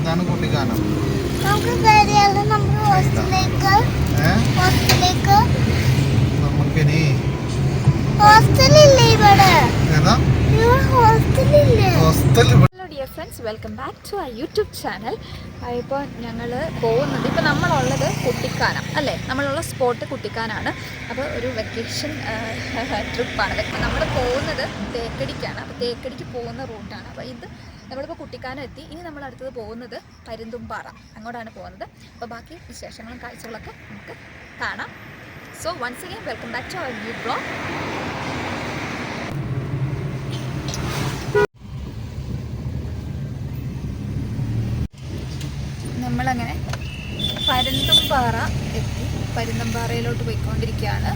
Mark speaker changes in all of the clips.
Speaker 1: എന്താണ് കുട്ടിക്കാനം? നമുക്കിനി
Speaker 2: dear friends, welcome back to ആ യൂട്യൂബ് ചാനൽ. ഇപ്പോൾ ഞങ്ങൾ പോകുന്നത്, ഇപ്പോൾ നമ്മളുള്ളത് കുട്ടിക്കാനം അല്ലേ, നമ്മളുള്ള സ്പോട്ട് കുട്ടിക്കാനാണ്. അപ്പോൾ ഒരു വെക്കേഷൻ ട്രിപ്പാണ്. നമ്മൾ പോകുന്നത് തേക്കടിക്കാണ്. അപ്പോൾ തേക്കടിക്ക് പോകുന്ന റൂട്ടാണ്. അപ്പോൾ ഇത് നമ്മളിപ്പോൾ കുട്ടിക്കാനം എത്തി. ഇനി നമ്മൾ അടുത്തത് പോകുന്നത് പരുന്തുംപാറ, അങ്ങോട്ടാണ് പോകുന്നത്. അപ്പോൾ ബാക്കി വിശേഷങ്ങളും കാഴ്ചകളൊക്കെ നമുക്ക് കാണാം. So once again welcome back to our new blog. നമ്മളങ്ങനെ പരുന്തുംപാറ എത്തി. പരുന്തുംപാറയിലോട്ട് പോയിക്കൊണ്ടിരിക്കുകയാണ്.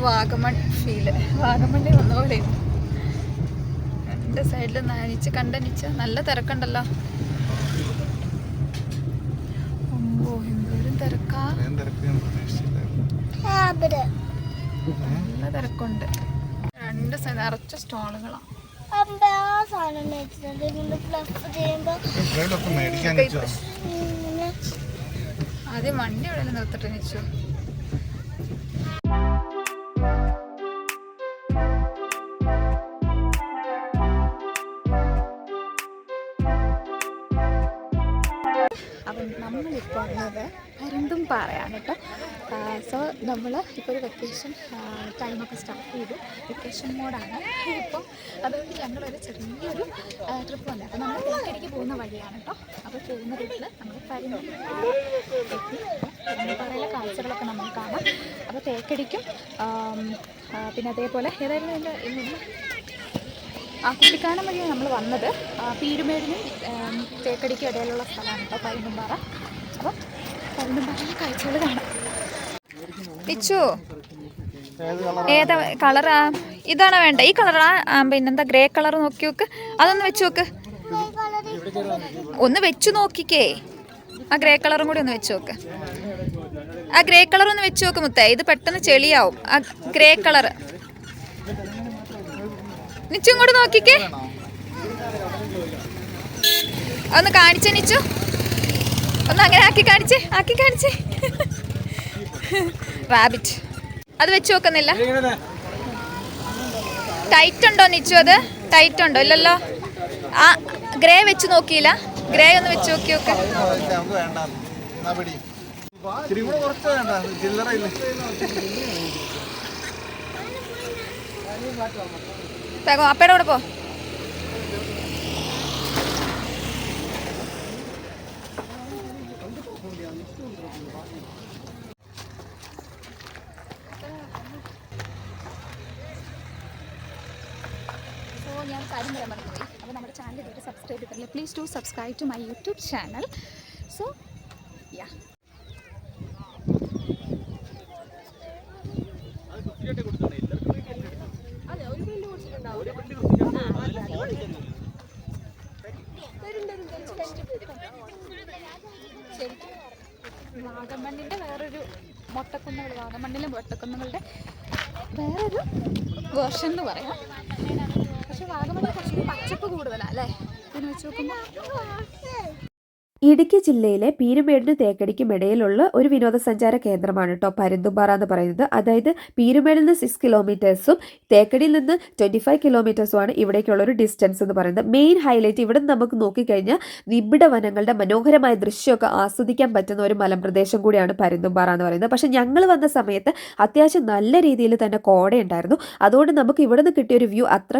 Speaker 2: വാഗമൺ ഫീല്, വാഗമണ്ണിൽ വന്ന പോലെ. രണ്ട് സൈഡിൽ നനച്ച് കണ്ടനിച്ച് നല്ല തിരക്കുണ്ടല്ലോ. എന്തോരം തിരക്കാ, നല്ല തിരക്കുണ്ട്. രണ്ട് സൈഡ് നിറച്ച സ്റ്റോളുകളാണ്. ആദ്യം വണ്ടി എവിടെ നിർത്തിട്ട് വെച്ചു. അപ്പം നമ്മളിപ്പോൾ ഉള്ളത് പരുന്തുംപാറയാണ് കേട്ടോ. സോ നമ്മൾ ഇപ്പോൾ ഒരു വെക്കേഷൻ ടൈമൊക്കെ സ്റ്റാർട്ട് ചെയ്തു. വെക്കേഷൻ മോഡാണ് ഇപ്പോൾ. അതുകൊണ്ട് ഞങ്ങളൊരു ചെറിയൊരു ട്രിപ്പ് വന്നത്. അപ്പോൾ നമ്മൾ തേക്കടിക്ക് പോകുന്ന വഴിയാണ് കേട്ടോ. അപ്പോൾ പോകുന്ന റൂട്ടിൽ നമ്മൾ പരുന്തുംപാറയിലെ കാഴ്ചകളൊക്കെ നമ്മൾ കാണാം. അപ്പോൾ തേക്കടിക്കും പിന്നെ അതേപോലെ ഏതായാലും ഇതിൻ്റെ കുട്ടിക്കാനം വഴിയാണ് നമ്മൾ വന്നത്. പീരുമേടിനും തേക്കടിക്കും ഇടയിലുള്ള സ്ഥലമാണ് കേട്ടോ പരുന്തുംപാറ. അപ്പോൾ പരുന്തുംപാറയിലെ കാഴ്ചകൾ കാണാം. പിച്ചു ഏതാ കളറാ? ഇതാണോ വേണ്ട? ഈ കളറാ? പിന്നെന്താ ഗ്രേ കളർ നോക്കി നോക്ക്. അതൊന്ന് വെച്ച് നോക്ക്, ഒന്ന് വെച്ചു നോക്കിക്കേ. ആ ഗ്രേ കളറും കൂടി ഒന്ന് വെച്ച് നോക്ക്. ആ ഗ്രേ കളർ ഒന്ന് വെച്ച് നോക്ക് മുത്തേ. ഇത് പെട്ടെന്ന് ചെളിയാവും. ആ ഗ്രേ കളർ നിച്ചും കൂടെ നോക്കിക്കേ. ഒന്ന് കാണിച്ചേ നിച്ചു, ഒന്ന് അങ്ങനെ ആക്കി കാണിച്ചേ. റാബിറ്റ് അത് വെച്ച് നോക്കുന്നില്ല. ടൈറ്റ് ഉണ്ടോ നിച്ചു? അത് ടൈറ്റ് ഉണ്ടോ? ഇല്ലല്ലോ. ആ ഗ്രേ വെച്ച് നോക്കിയില്ല. ഗ്രേ ഒന്ന് വെച്ച് നോക്കി നോക്ക്. അപ്പയുടെ കൂടെ പോ. ഞാൻ കാര്യം പറയാൻ മറന്നുപോയി. അപ്പോൾ നമ്മുടെ ചാനൽ ഇതുവരെ സബ്സ്ക്രൈബ് ചെയ്തിട്ടില്ല. Please do subscribe to my YouTube channel. So yeah, വാഗമണ്ണിൻ്റെ വേറൊരു വാഗമണ്ണിലെ മൊട്ടക്കുന്നുകളുടെ വേറൊരു വേർഷൻ എന്ന് പറയാം. പക്ഷെ വാഗമണ്ണിൽ കുറച്ചുകൂടി പച്ചപ്പ് കൂടുതലാണ് അല്ലേ ഇതിന് വെച്ച് നോക്കുമ്പോൾ.
Speaker 3: ഇടുക്കി ജില്ലയിലെ പീരുമേടിനും തേക്കടിക്കും ഇടയിലുള്ള ഒരു വിനോദസഞ്ചാര കേന്ദ്രമാണ് കേട്ടോ പരുന്തുംപാറ എന്ന് പറയുന്നത്. അതായത് പീരുമേടിൽ നിന്ന് 6 കിലോമീറ്റേഴ്സും തേക്കടിയിൽ നിന്ന് 25 കിലോമീറ്റേഴ്സുമാണ് ഇവിടേക്കുള്ള ഒരു ഡിസ്റ്റൻസ് എന്ന് പറയുന്നത്. മെയിൻ ഹൈലൈറ്റ് ഇവിടെ നമുക്ക് നോക്കിക്കഴിഞ്ഞാൽ നിബിഡ വനങ്ങളുടെ മനോഹരമായ ദൃശ്യമൊക്കെ ആസ്വദിക്കാൻ പറ്റുന്ന ഒരു മലമ്പ്രദേശം കൂടിയാണ് പരുന്തുംപാറ എന്ന് പറയുന്നത്. പക്ഷേ ഞങ്ങൾ വന്ന സമയത്ത് അത്യാവശ്യം നല്ല രീതിയിൽ തന്നെ കോടയുണ്ടായിരുന്നു. അതുകൊണ്ട് നമുക്ക് ഇവിടെ നിന്ന് കിട്ടിയൊരു വ്യൂ അത്ര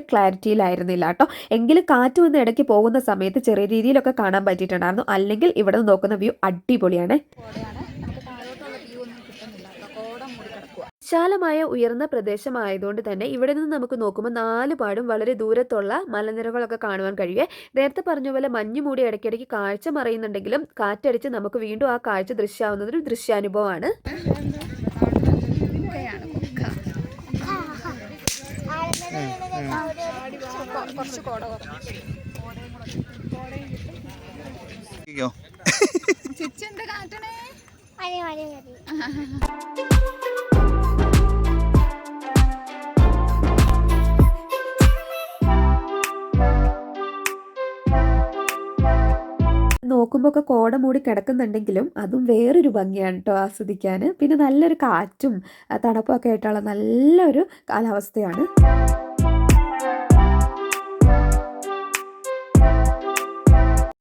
Speaker 3: ക്ലാരിറ്റിയിലായിരുന്നില്ല കേട്ടോ. എങ്കിലും കാറ്റ് വന്ന് ഇടയ്ക്ക് പോകുന്ന സമയത്ത് ചെറിയ രീതിയിലൊക്കെ കാണാൻ പറ്റിയിട്ടുണ്ട്. അല്ലെങ്കിൽ ഇവിടെ നോക്കുന്ന വ്യൂ അടിപൊളിയാണ്. വിശാലമായ ഉയർന്ന പ്രദേശമായതുകൊണ്ട് തന്നെ ഇവിടെ നിന്ന് നമുക്ക് നോക്കുമ്പോൾ 4 പാടും വളരെ ദൂരത്തുള്ള മലനിരകളൊക്കെ കാണുവാൻ കഴിയുക. നേരത്തെ പറഞ്ഞ പോലെ മഞ്ഞ് മൂടി ഇടയ്ക്കിടയ്ക്ക് കാഴ്ച മറയുന്നുണ്ടെങ്കിലും കാറ്റടിച്ച് നമുക്ക് വീണ്ടും ആ കാഴ്ച ദൃശ്യാവുന്നതൊരു ദൃശ്യാനുഭവമാണ്. നോക്കുമ്പോൾ ഒക്കെ കോട മൂടി കിടക്കുന്നുണ്ടെങ്കിലും അതും വേറൊരു ഭംഗിയാണ് കേട്ടോ ആസ്വദിക്കാൻ. പിന്നെ നല്ലൊരു കാറ്റും തണുപ്പും ഒക്കെ ആയിട്ടുള്ള നല്ലൊരു കാലാവസ്ഥയാണ്.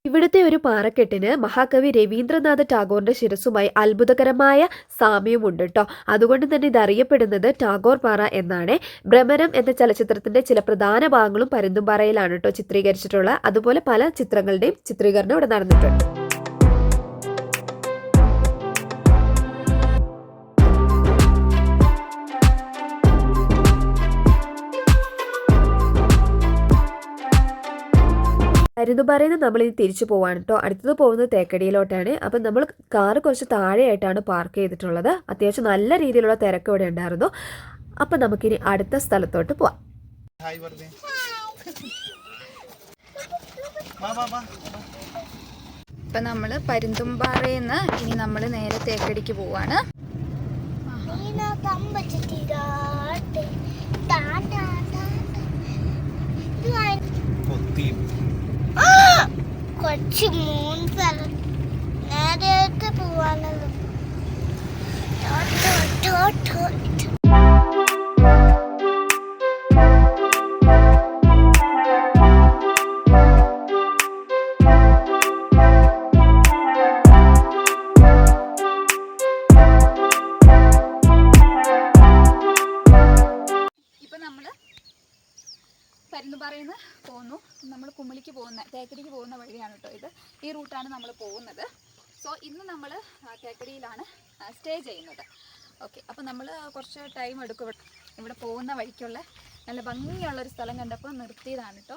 Speaker 3: ഇവിടുത്തെ ഒരു പാറക്കെട്ടിന് മഹാകവി രവീന്ദ്രനാഥ ടാഗോറിന്റെ ശിരസുമായി അത്ഭുതകരമായ സാമ്യമുണ്ട് കേട്ടോ. അതുകൊണ്ട് തന്നെ ഇത് അറിയപ്പെടുന്നത് ടാഗോർ പാറ എന്നാണ്. ഭ്രമരം എന്ന ചലച്ചിത്രത്തിന്റെ ചില പ്രധാന ഭാഗങ്ങളും പരുന്തുംപാറയിലാണ് കേട്ടോ ചിത്രീകരിച്ചിട്ടുള്ളത്. അതുപോലെ പല ചിത്രങ്ങളുടെയും ചിത്രീകരണം ഇവിടെ നടന്നിട്ടുണ്ട്. പരുന്തുംപാറയിൽ നമ്മൾ ഇനി തിരിച്ചു പോവാണ് കേട്ടോ. അടുത്തത് പോകുന്നത് തേക്കടിയിലോട്ടാണ്. അപ്പം നമ്മൾ കാറ് കുറച്ച് താഴെയായിട്ടാണ് പാർക്ക് ചെയ്തിട്ടുള്ളത്. അത്യാവശ്യം നല്ല രീതിയിലുള്ള തിരക്ക് ഇവിടെ ഉണ്ടായിരുന്നു. അപ്പം നമുക്കിനി അടുത്ത സ്ഥലത്തോട്ട് പോവാം.
Speaker 2: ഇപ്പം നമ്മൾ പരുന്തുംപാറയിൽ നിന്ന് ഇനി നമ്മൾ നേരെ തേക്കടിക്ക് പോവാണ്.
Speaker 1: കൊച്ചി 3 സ്ഥലം നേരത്തെ പോവാനുള്ളത്.
Speaker 2: ഇപ്പം നമ്മൾ പരുന്തുംപാറയിൽ നിന്ന് പോകുന്നു. നമ്മൾ കുമിളിക്ക് പോകുന്ന തേക്കടിക്ക് പോകുന്ന വഴിയാണ് കേട്ടോ ഇത്. ഈ റൂട്ടാണ് നമ്മൾ പോകുന്നത്. സോ ഇന്ന് നമ്മൾ തേക്കടിയിലാണ് സ്റ്റേ ചെയ്യുന്നത്. ഓക്കെ, അപ്പോൾ നമ്മൾ കുറച്ച് ടൈം എടുക്കും. ഇവിടെ പോകുന്ന വഴിക്കുള്ള നല്ല ഭംഗിയുള്ളൊരു സ്ഥലം കണ്ടപ്പോൾ നിർത്തിയതാണ് കേട്ടോ.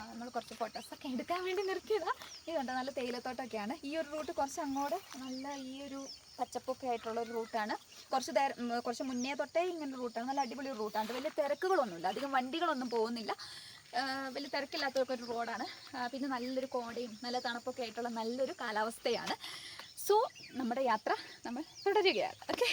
Speaker 2: നമ്മൾ കുറച്ച് ഫോട്ടോസൊക്കെ എടുക്കാൻ വേണ്ടി നിർത്തിയതാണ്. ഇത് കണ്ടോ, നല്ല തേയിലത്തോട്ടമൊക്കെയാണ്. ഈ ഒരു റൂട്ട് കുറച്ച് അങ്ങോട്ട് നല്ല ഈ ഒരു പച്ചപ്പൊക്കെ ആയിട്ടുള്ളൊരു റൂട്ടാണ്. കുറച്ച് മുന്നേ തൊട്ടേ ഇങ്ങനെ റൂട്ടാണ്. നല്ല അടിപൊളി റൂട്ടാണ്. വലിയ തിരക്കുകളൊന്നുമില്ല, അധികം വണ്ടികളൊന്നും പോകുന്നില്ല. വലിയ തിരക്കില്ലാത്തൊരു റോഡാണ്. പിന്നെ നല്ലൊരു കോടയും നല്ല തണുപ്പൊക്കെ ആയിട്ടുള്ള നല്ലൊരു കാലാവസ്ഥയാണ്. സോ നമ്മുടെ യാത്ര നമ്മൾ തുടരുകയാണ്. ഓക്കെ.